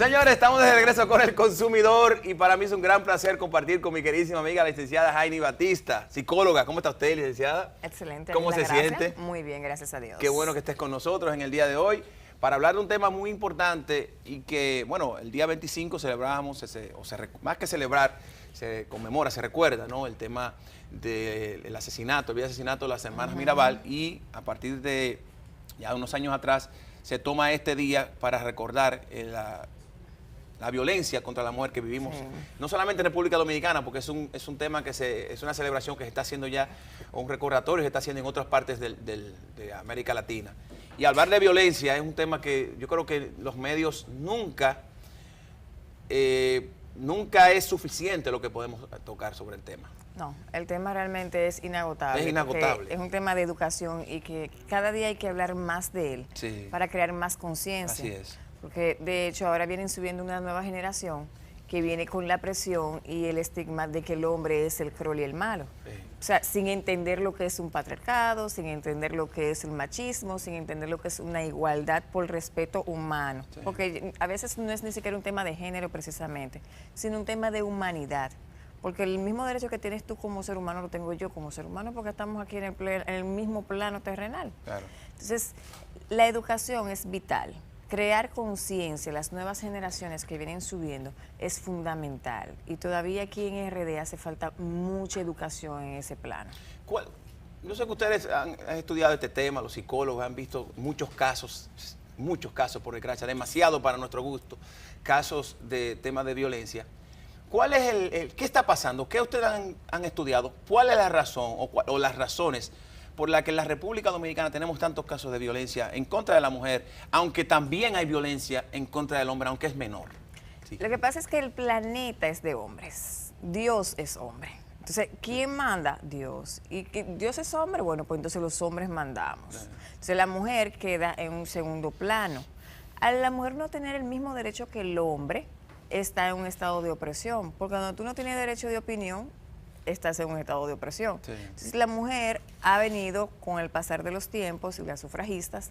Señores, estamos de regreso con El Consumidor y para mí es un gran placer compartir con mi queridísima amiga, la licenciada Jaini Batista, psicóloga. ¿Cómo está usted, licenciada? Excelente. ¿Cómo se siente? Muy bien, gracias a Dios. Qué bueno que estés con nosotros en el día de hoy para hablar de un tema muy importante y que, bueno, el día 25 celebramos, más que celebrar, se conmemora, se recuerda, ¿no? El tema del asesinato, el día de asesinato de las hermanas Mirabal, y a partir de ya unos años atrás se toma este día para recordar la violencia contra la mujer que vivimos, no solamente en República Dominicana, porque es un tema que es una celebración que se está haciendo ya, o un recordatorio que se está haciendo en otras partes de América Latina. Y hablar de violencia es un tema que yo creo que los medios nunca es suficiente lo que podemos tocar sobre el tema. No, el tema realmente es inagotable. Es inagotable. Es un tema de educación y que cada día hay que hablar más de él para crear más conciencia. Así es. Porque de hecho ahora vienen subiendo una nueva generación que viene con la presión y el estigma de que el hombre es el cruel y el malo. O sea, sin entender lo que es un patriarcado, sin entender lo que es el machismo, sin entender lo que es una igualdad por respeto humano. Porque a veces no es ni siquiera un tema de género precisamente, sino un tema de humanidad. Porque el mismo derecho que tienes tú como ser humano lo tengo yo como ser humano, porque estamos aquí en el mismo plano terrenal. Claro. Entonces, la educación es vital. Crear conciencia, las nuevas generaciones que vienen subiendo, es fundamental. Y todavía aquí en RD hace falta mucha educación en ese plano. Yo sé que ustedes han estudiado este tema, los psicólogos han visto muchos casos, por desgracia, demasiado para nuestro gusto, casos de temas de violencia. ¿Cuál es qué está pasando? ¿Qué ustedes han estudiado? ¿Cuál es la razón o las razones por las que en la República Dominicana tenemos tantos casos de violencia en contra de la mujer, aunque también hay violencia en contra del hombre, aunque es menor? Sí. Lo que pasa es que el planeta es de hombres, Dios es hombre. Entonces, ¿quién manda? Dios. ¿Y que Dios es hombre? Bueno, pues entonces los hombres mandamos. Entonces la mujer queda en un segundo plano. Al la mujer no tener el mismo derecho que el hombre, está en un estado de opresión, porque cuando tú no tienes derecho de opinión, estás en un estado de opresión. Sí. Entonces la mujer ha venido con el pasar de los tiempos y las sufragistas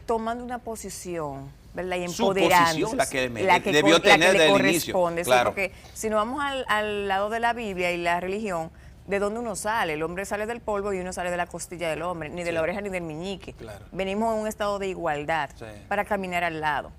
tomando una posición, ¿verdad? Y empoderándose. La que debió tener desde el inicio. Claro. Sí, porque si nos vamos al lado de la Biblia y la religión, ¿de dónde uno sale? El hombre sale del polvo y uno sale de la costilla del hombre, ni de la oreja ni del meñique. Claro. Venimos en un estado de igualdad para caminar al lado.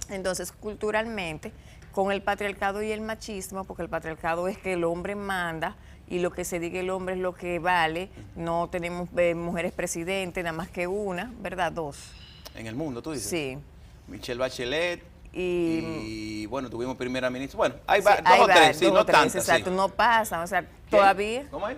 Entonces, culturalmente, con el patriarcado y el machismo, porque el patriarcado es que el hombre manda y lo que se diga el hombre es lo que vale, no tenemos mujeres presidentes, nada más que una, ¿verdad? Dos. En el mundo, tú dices. Sí. Michelle Bachelet y bueno, tuvimos primera ministra. Bueno, hay dos o tres, sí, no tantas. Exacto, no pasan, o sea, todavía. ¿Cómo es?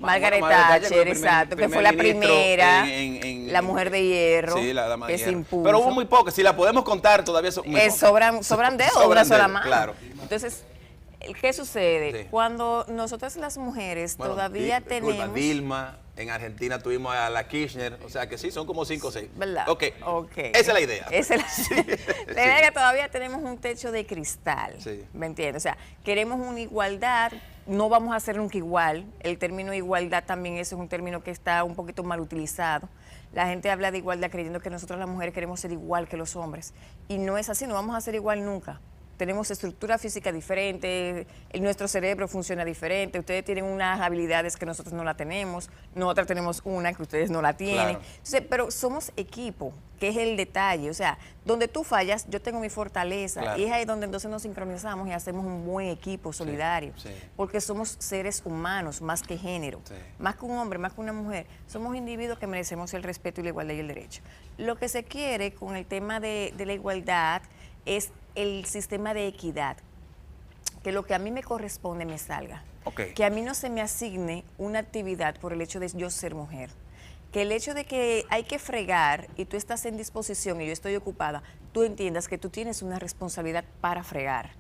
Margaret Thatcher, exacto, que fue la primera, la mujer de hierro, sí, la dama de que hierro. se impuso. Pero hubo muy pocas, si la podemos contar todavía sobran dedos, una sola mano. Claro. Entonces, ¿qué sucede? Cuando nosotras las mujeres todavía tenemos... Dilma, en Argentina tuvimos a la Kirchner, o sea que sí, son como 5 o 6. ¿Verdad? Ok, esa es la idea. Esa es la idea que todavía tenemos un techo de cristal, ¿me entiendes? O sea, queremos una igualdad, no vamos a hacer nunca igual. El término igualdad también eso es un término que está un poquito mal utilizado. La gente habla de igualdad creyendo que nosotros las mujeres queremos ser igual que los hombres. Y no es así, no vamos a ser igual nunca. Tenemos estructura física diferente, nuestro cerebro funciona diferente, ustedes tienen unas habilidades que nosotros no la tenemos, nosotras tenemos una que ustedes no la tienen. Claro. Entonces, pero somos equipo, que es el detalle. O sea, donde tú fallas, yo tengo mi fortaleza. Claro. Y es ahí donde entonces nos sincronizamos y hacemos un buen equipo solidario. Porque somos seres humanos, más que género. Más que un hombre, más que una mujer. Somos individuos que merecemos el respeto y la igualdad y el derecho. Lo que se quiere con el tema de la igualdad es el sistema de equidad, que lo que a mí me corresponde me salga, que a mí no se me asigne una actividad por el hecho de yo ser mujer, que el hecho de que hay que fregar y tú estás en disposición y yo estoy ocupada, tú entiendas que tú tienes una responsabilidad para fregar,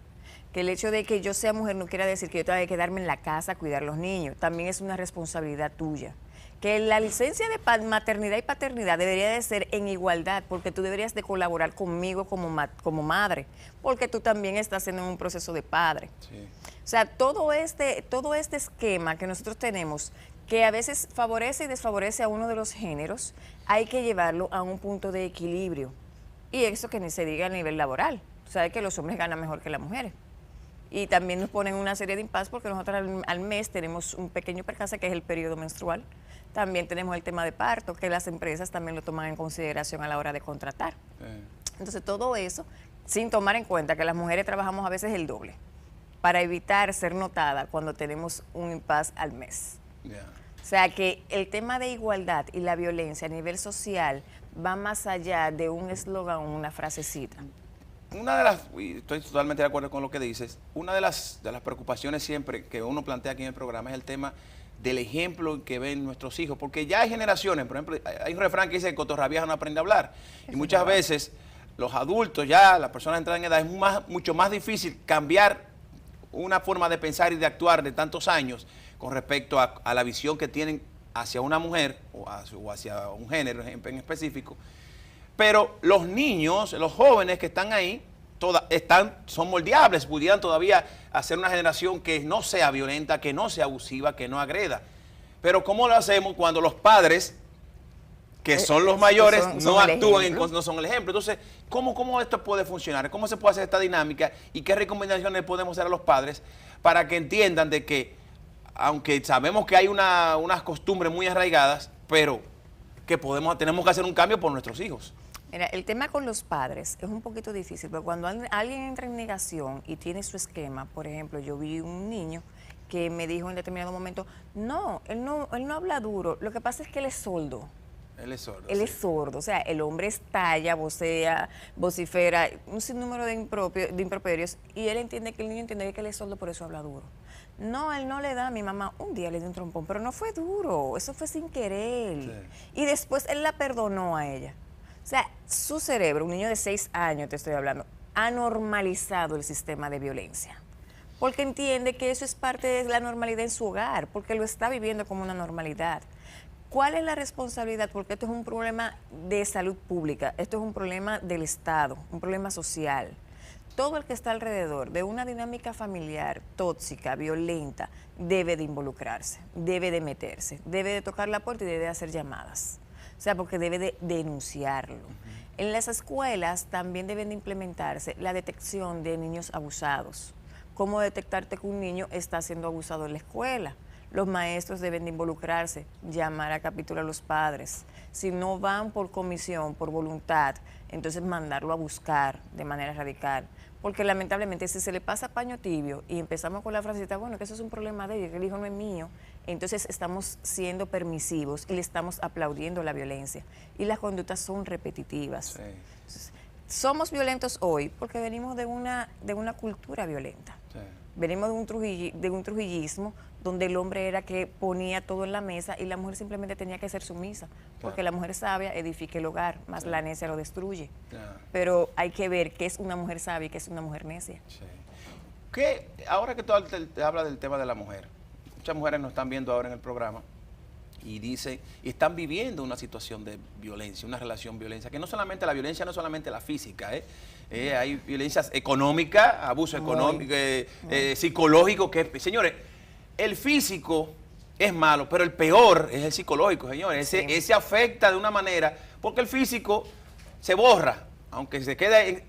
que el hecho de que yo sea mujer no quiere decir que yo tenga que quedarme en la casa a cuidar a los niños, también es una responsabilidad tuya. Que la licencia de maternidad y paternidad debería de ser en igualdad, porque tú deberías de colaborar conmigo como madre, porque tú también estás en un proceso de padre. O sea, todo este esquema que nosotros tenemos, que a veces favorece y desfavorece a uno de los géneros, hay que llevarlo a un punto de equilibrio. Y eso que ni se diga a nivel laboral. Sabes que los hombres ganan mejor que las mujeres. Y también nos ponen una serie de impasse porque nosotros al mes tenemos un pequeño percance que es el periodo menstrual. También tenemos el tema de parto, que las empresas también lo toman en consideración a la hora de contratar. Entonces todo eso, sin tomar en cuenta que las mujeres trabajamos a veces el doble, para evitar ser notada cuando tenemos un impasse al mes. O sea que el tema de igualdad y la violencia a nivel social va más allá de un eslogan o una frasecita. Y estoy totalmente de acuerdo con lo que dices, una de las preocupaciones siempre que uno plantea aquí en el programa es el tema del ejemplo que ven nuestros hijos, porque ya hay generaciones, por ejemplo, hay un refrán que dice que cotorra vieja no aprende a hablar, y muchas veces los adultos ya, las personas entradas en edad, es mucho más difícil cambiar una forma de pensar y de actuar de tantos años con respecto a la visión que tienen hacia una mujer o hacia un género en específico. Pero los niños, los jóvenes que están ahí, son moldeables, pudieran todavía hacer una generación que no sea violenta, que no sea abusiva, que no agreda. Pero ¿cómo lo hacemos cuando los padres, que son los mayores, no actúan, no son el ejemplo? Entonces, ¿cómo esto puede funcionar? ¿Cómo se puede hacer esta dinámica? ¿Y qué recomendaciones podemos hacer a los padres para que entiendan de que, aunque sabemos que hay unas costumbres muy arraigadas, pero que tenemos que hacer un cambio por nuestros hijos? Mira, el tema con los padres es un poquito difícil, pero cuando alguien entra en negación y tiene su esquema, por ejemplo, yo vi un niño que me dijo en determinado momento, no, él no habla duro, lo que pasa es que él es sordo. Él es sordo. Él es sordo, o sea, el hombre estalla, vocea, vocifera, un sinnúmero de improperios, y él entiende que el niño entiende que él es sordo, por eso habla duro. No, él no le da a mi mamá, un día le dio un trompón, pero no fue duro, eso fue sin querer. Sí. Y después él la perdonó a ella. O sea, su cerebro, un niño de 6 años, te estoy hablando, ha normalizado el sistema de violencia. Porque entiende que eso es parte de la normalidad en su hogar, porque lo está viviendo como una normalidad. ¿Cuál es la responsabilidad? Porque esto es un problema de salud pública, esto es un problema del Estado, un problema social. Todo el que está alrededor de una dinámica familiar tóxica, violenta, debe de involucrarse, debe de meterse, debe de tocar la puerta y debe de hacer llamadas. O sea, porque debe de denunciarlo. En las escuelas también deben de implementarse la detección de niños abusados. ¿Cómo detectarte que un niño está siendo abusado en la escuela? Los maestros deben de involucrarse, llamar a capítulo a los padres. Si no van por comisión, por voluntad, entonces mandarlo a buscar de manera radical. Porque lamentablemente si se le pasa paño tibio y empezamos con la frasecita, bueno, que eso es un problema de ellos, que el hijo no es mío, entonces estamos siendo permisivos y le estamos aplaudiendo la violencia. Y las conductas son repetitivas. Sí. Entonces, somos violentos hoy porque venimos de una cultura violenta. Sí. Venimos de un trujillismo donde el hombre era que ponía todo en la mesa y la mujer simplemente tenía que ser sumisa, porque la mujer sabia edifica el hogar, más la necia lo destruye. Pero hay que ver qué es una mujer sabia y qué es una mujer necia. Sí. Ahora que tú hablas del tema de la mujer, muchas mujeres nos están viendo ahora en el programa y están viviendo una situación de violencia, una relación de violencia, que no solamente la violencia, no solamente la física, hay violencias económicas, abuso económico, psicológico, señores, el físico es malo, pero el peor es el psicológico, señores. Ese afecta de una manera, porque el físico se borra, aunque se quede,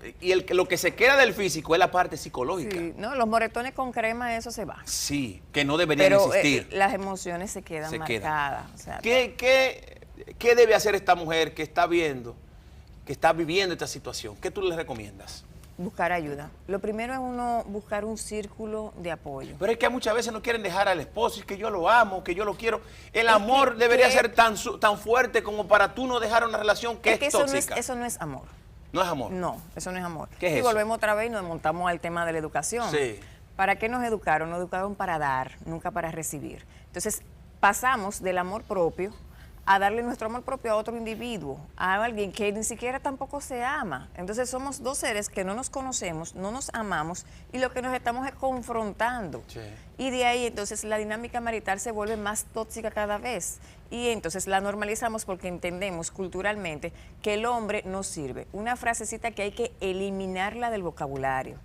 lo que se queda del físico es la parte psicológica. Sí, no, los moretones con crema, eso se va. Sí, que no deberían existir. Las emociones se quedan marcadas. O sea, ¿Qué debe hacer esta mujer que está viviendo esta situación? ¿Qué tú le recomiendas? Buscar ayuda. Lo primero es uno buscar un círculo de apoyo. Pero es que muchas veces no quieren dejar al esposo, es que yo lo amo, que yo lo quiero. El amor debería ser tan fuerte como para tú no dejar una relación que es tóxica. Eso no es amor. ¿No es amor? No, eso no es amor. ¿Qué es eso? Y volvemos otra vez y nos montamos al tema de la educación. Sí. ¿Para qué nos educaron? Nos educaron para dar, nunca para recibir. Entonces, pasamos del amor propio a darle nuestro amor propio a otro individuo, a alguien que ni siquiera tampoco se ama. Entonces somos dos seres que no nos conocemos, no nos amamos y lo que nos estamos es confrontando. Sí. Y de ahí entonces la dinámica marital se vuelve más tóxica cada vez. Y entonces la normalizamos porque entendemos culturalmente que el hombre no sirve. Una frasecita que hay que eliminarla del vocabulario.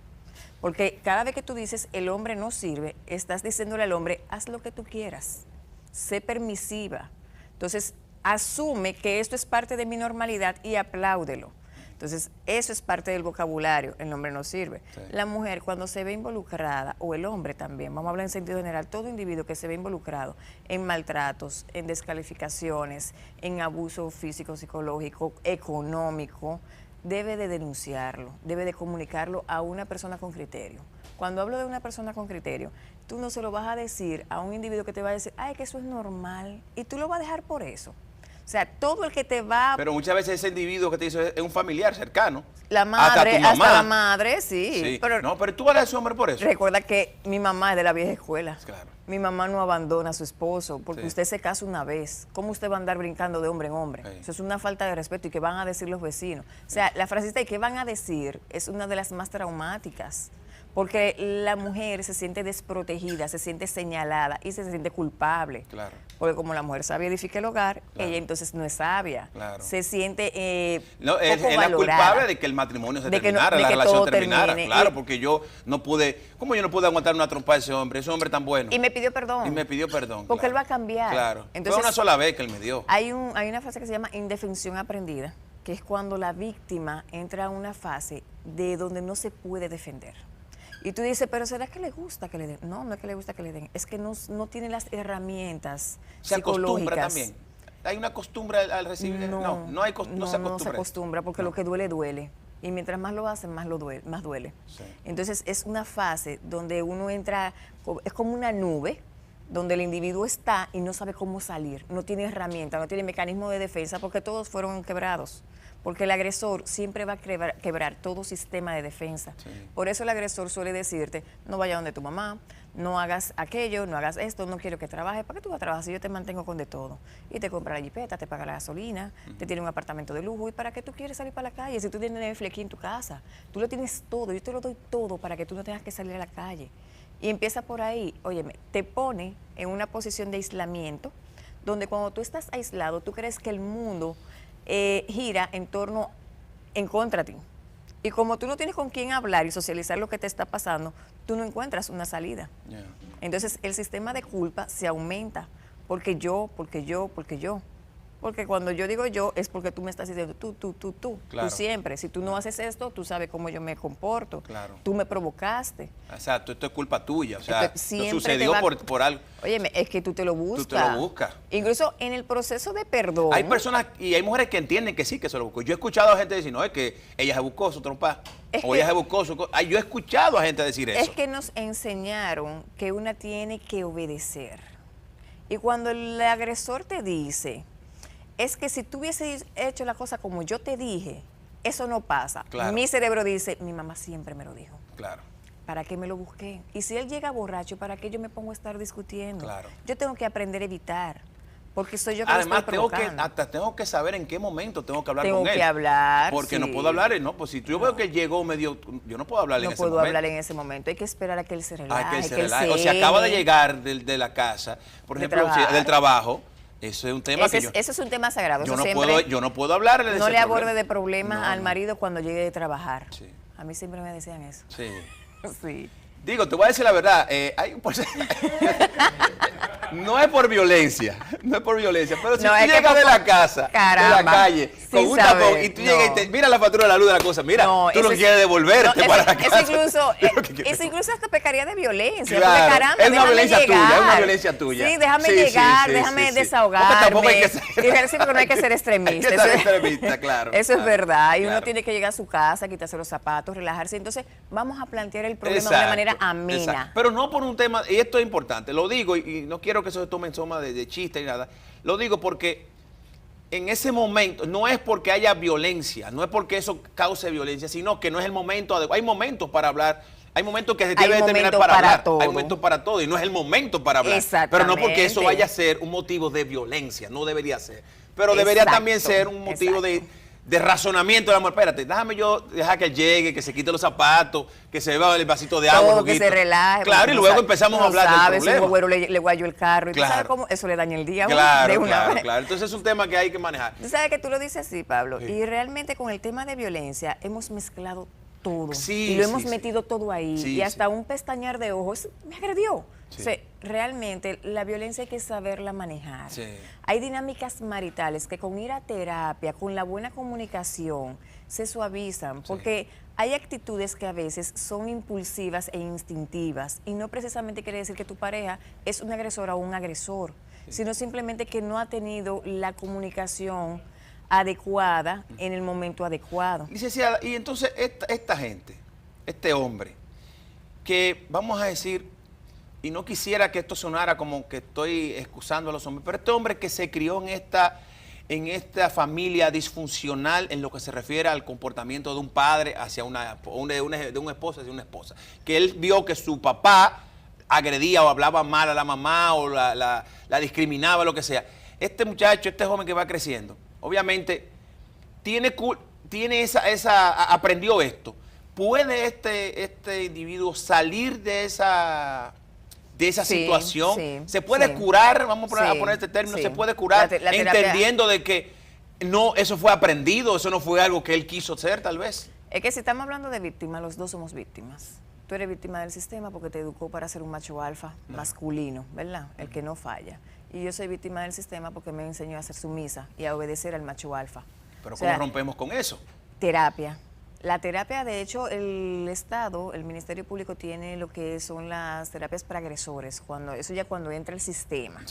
Porque cada vez que tú dices el hombre no sirve, estás diciéndole al hombre, haz lo que tú quieras, sé permisiva. Entonces, asume que esto es parte de mi normalidad y apláudelo. Entonces, eso es parte del vocabulario, el nombre no sirve. Sí. La mujer, cuando se ve involucrada, o el hombre también, vamos a hablar en sentido general, todo individuo que se ve involucrado en maltratos, en descalificaciones, en abuso físico, psicológico, económico, debe de denunciarlo, debe de comunicarlo a una persona con criterio. Cuando hablo de una persona con criterio, tú no se lo vas a decir a un individuo que te va a decir, ay, que eso es normal, y tú lo vas a dejar por eso. O sea, todo el que te va... Pero muchas veces ese individuo que te dice es un familiar cercano. La madre, hasta la madre, sí. Pero, no, pero tú vas a ese hombre por eso. Recuerda que mi mamá es de la vieja escuela. Claro. Mi mamá no abandona a su esposo porque usted se casa una vez. ¿Cómo usted va a andar brincando de hombre en hombre? Sí. Eso es una falta de respeto. ¿Y qué van a decir los vecinos? O sea, la frasecita ¿y qué van a decir? Es una de las más traumáticas. Porque la mujer se siente desprotegida, se siente señalada y se siente culpable. Claro. Porque como la mujer sabia edifica el hogar, ella entonces no es sabia. Claro. Se siente no, es la culpable de que el matrimonio se terminara, la relación terminara. Claro, porque yo no pude, ¿cómo yo no pude aguantar una trompa de ese hombre tan bueno? Y me pidió perdón. Y me pidió perdón. Porque él va a cambiar. Claro. Entonces, fue una sola vez que él me dio. Hay una frase que se llama indefensión aprendida, que es cuando la víctima entra a una fase de donde no se puede defender. Y tú dices, pero ¿será que le gusta que le den? No, no es que le gusta que le den, es que no tiene las herramientas psicológicas. ¿Se acostumbra también? ¿Hay una costumbre al recibir? No se acostumbra porque lo que duele, duele. Y mientras más lo hacen, más duele. Sí. Entonces es una fase donde uno entra, es como una nube, donde el individuo está y no sabe cómo salir, no tiene herramientas, no tiene mecanismo de defensa, porque todos fueron quebrados. Porque el agresor siempre va a quebrar todo sistema de defensa. Sí. Por eso el agresor suele decirte, no vayas donde tu mamá, no hagas aquello, no hagas esto, no quiero que trabajes. ¿Para qué tú vas a trabajar si yo te mantengo con de todo? Y te compra la jipeta, te paga la gasolina, te tiene un apartamento de lujo. ¿Y para qué tú quieres salir para la calle? Si tú tienes Netflix aquí en tu casa, tú lo tienes todo, yo te lo doy todo para que tú no tengas que salir a la calle. Y empieza por ahí, óyeme, te pone en una posición de aislamiento, donde cuando tú estás aislado, tú crees que el mundo gira en contra de ti. Y como tú no tienes con quién hablar y socializar lo que te está pasando, tú no encuentras una salida. Yeah. Entonces el sistema de culpa se aumenta, porque yo. Porque cuando yo digo yo, es porque tú me estás diciendo tú. Claro. Tú siempre. Si tú no haces esto, tú sabes cómo yo me comporto. Claro. Tú me provocaste. Exacto, esto es culpa tuya. O sea, esto sucedió por algo. Óyeme, es que tú te lo buscas. Tú te lo buscas. Incluso en el proceso de perdón. Hay personas y hay mujeres que entienden que sí, que se lo buscó. Yo he escuchado a gente decir, no, es que ella se buscó su trompa. O ella se buscó su... Yo he escuchado a gente decir eso. Es que nos enseñaron que una tiene que obedecer. Y cuando el agresor te dice... es que si tú hubieses hecho la cosa como yo te dije, eso no pasa. Claro. Mi cerebro dice, mi mamá siempre me lo dijo. Claro. ¿Para qué me lo busqué? Y si él llega borracho, ¿para qué yo me pongo a estar discutiendo? Claro. Yo tengo que aprender a evitar, porque soy yo que lo estoy provocando. Además, tengo que saber en qué momento tengo que hablar con él. Tengo que hablar, porque no puedo hablar, no, pues si yo veo que él llegó medio, yo no puedo hablar en ese momento. No puedo hablar en ese momento, hay que esperar a que él se relaje. O sea, acaba de llegar de la casa, por ejemplo, del trabajo. Eso es un tema eso es un tema sagrado. Yo no puedo hablar de ese No le aborde de problemas al marido cuando llegue de trabajar. Sí. A mí siempre me decían eso. Sí. Sí. Digo, te voy a decir la verdad, no es por violencia, pero si tú llegas de la casa, caramba, de la calle, con un tapón, y tú llegas y te mira la factura de la luz de la cosa, mira, tú no quieres devolverte para la casa. Eso incluso hasta pecaría de violencia, claro, porque caramba, es una violencia tuya, es una violencia tuya. Sí, déjame llegar, déjame desahogarme. Porque no hay que ser extremista. Hay que ser extremista, claro. Eso es verdad, y uno tiene que llegar a su casa, quitarse los zapatos, relajarse. Entonces, vamos a plantear el problema de una manera amena. Exacto. Pero no por un tema, y esto es importante, lo digo y no quiero que eso se tome en soma de chiste ni nada, lo digo porque en ese momento, no es porque haya violencia, no es porque eso cause violencia, sino que no es el momento adecuado. Hay momentos para hablar, hay momentos que se debe determinar para hablar, hay momentos para todo y no es el momento para hablar. Pero no porque eso vaya a ser un motivo de violencia, no debería ser. Pero debería también ser un motivo de razonamiento de amor. Espérate, deja que él llegue, que se quite los zapatos, que se beba el vasito de agua. Todo, que se relaje. Claro, y luego empezamos a hablar del problema. Si un güero le guayó el carro, y tú sabes cómo eso le daña el día. Claro. Entonces es un tema que hay que manejar. Tú sabes que tú lo dices así, Pablo, y realmente con el tema de violencia hemos mezclado todo. Y lo hemos metido todo ahí. Y hasta un pestañear de ojos me agredió. Sí. O sea, realmente la violencia hay que saberla manejar. Sí. Hay dinámicas maritales que con ir a terapia, con la buena comunicación, se suavizan, porque hay actitudes que a veces son impulsivas e instintivas y no precisamente quiere decir que tu pareja es una agresora o un agresor, sino simplemente que no ha tenido la comunicación adecuada en el momento adecuado. Licenciada, y entonces esta gente, este hombre, que vamos a decir, y no quisiera que esto sonara como que estoy excusando a los hombres, pero este hombre que se crió en esta familia disfuncional en lo que se refiere al comportamiento de un padre hacia de un esposo hacia una esposa, que él vio que su papá agredía o hablaba mal a la mamá o la discriminaba, lo que sea. Este muchacho, este joven que va creciendo, obviamente aprendió esto. ¿Puede este individuo salir de esa situación? Sí, ¿Se puede curar? Vamos a poner este término, ¿se puede curar la terapia, entendiendo de que no, eso fue aprendido, eso no fue algo que él quiso hacer tal vez? Es que si estamos hablando de víctimas, los dos somos víctimas. Tú eres víctima del sistema porque te educó para ser un macho alfa masculino, ¿verdad? El que no falla. Y yo soy víctima del sistema porque me enseñó a ser sumisa y a obedecer al macho alfa. Pero ¿cómo rompemos con eso? Terapia. La terapia, de hecho, el Estado, el Ministerio Público tiene lo que son las terapias para agresores. Eso ya cuando entra el sistema,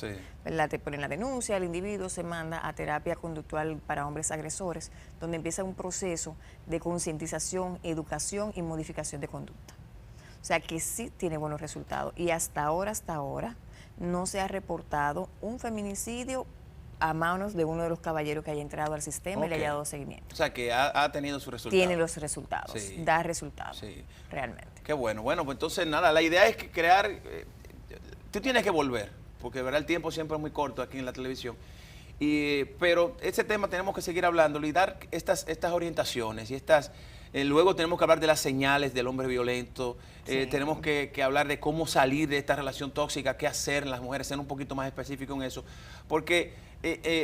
¿verdad? Te ponen la denuncia, el individuo se manda a terapia conductual para hombres agresores, donde empieza un proceso de concientización, educación y modificación de conducta. O sea que sí tiene buenos resultados. Y hasta ahora, no se ha reportado un feminicidio a manos de uno de los caballeros que haya entrado al sistema y le haya dado seguimiento. O sea, que ha tenido sus resultados. Tiene los resultados, da resultados, realmente. Qué bueno. Bueno, pues entonces nada, la idea es que crear, tú tienes que volver, porque ¿verdad? El tiempo siempre es muy corto aquí en la televisión. Pero ese tema tenemos que seguir hablándolo y dar estas orientaciones y luego tenemos que hablar de las señales del hombre violento, tenemos que hablar de cómo salir de esta relación tóxica, qué hacer las mujeres, ser un poquito más específico en eso, porque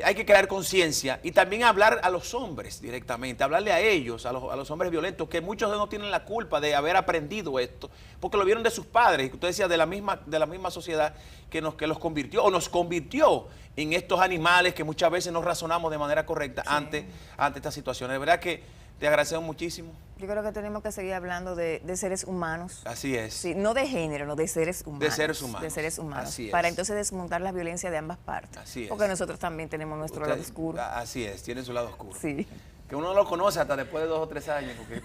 hay que crear conciencia y también hablar a los hombres directamente, hablarle a ellos, a los hombres violentos, que muchos de ellos no tienen la culpa de haber aprendido esto, porque lo vieron de sus padres, y usted decía de la misma sociedad que los convirtió o nos convirtió en estos animales que muchas veces no razonamos de manera correcta ante estas situaciones. De verdad que te agradecemos muchísimo. Yo creo que tenemos que seguir hablando de seres humanos. Así es. Sí, no de género, no de seres humanos. De seres humanos. De seres humanos. Así es. Para entonces desmontar la violencia de ambas partes. Así es. Porque nosotros también tenemos nuestro lado oscuro. Así es, tienen su lado oscuro. Sí. Que uno no lo conoce hasta después de 2 o 3 años. Porque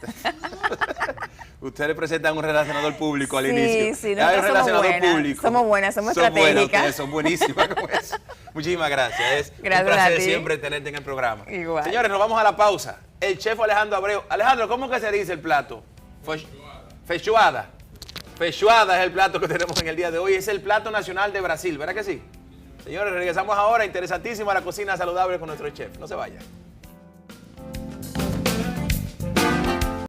ustedes presentan un relacionador público al inicio. Sí, nosotros somos buenas, somos estratégicas. Son buenísimas con eso. Muchísimas gracias. Gracias un placer siempre tenerte en el programa. Igual. Señores, nos vamos a la pausa. El chef Alejandro Abreu. Alejandro, ¿cómo que se dice el plato? Feijoada. Feijoada es el plato que tenemos en el día de hoy. Es el plato nacional de Brasil, ¿verdad que sí? Señores, regresamos ahora. Interesantísima la cocina saludable con nuestro chef. No se vayan.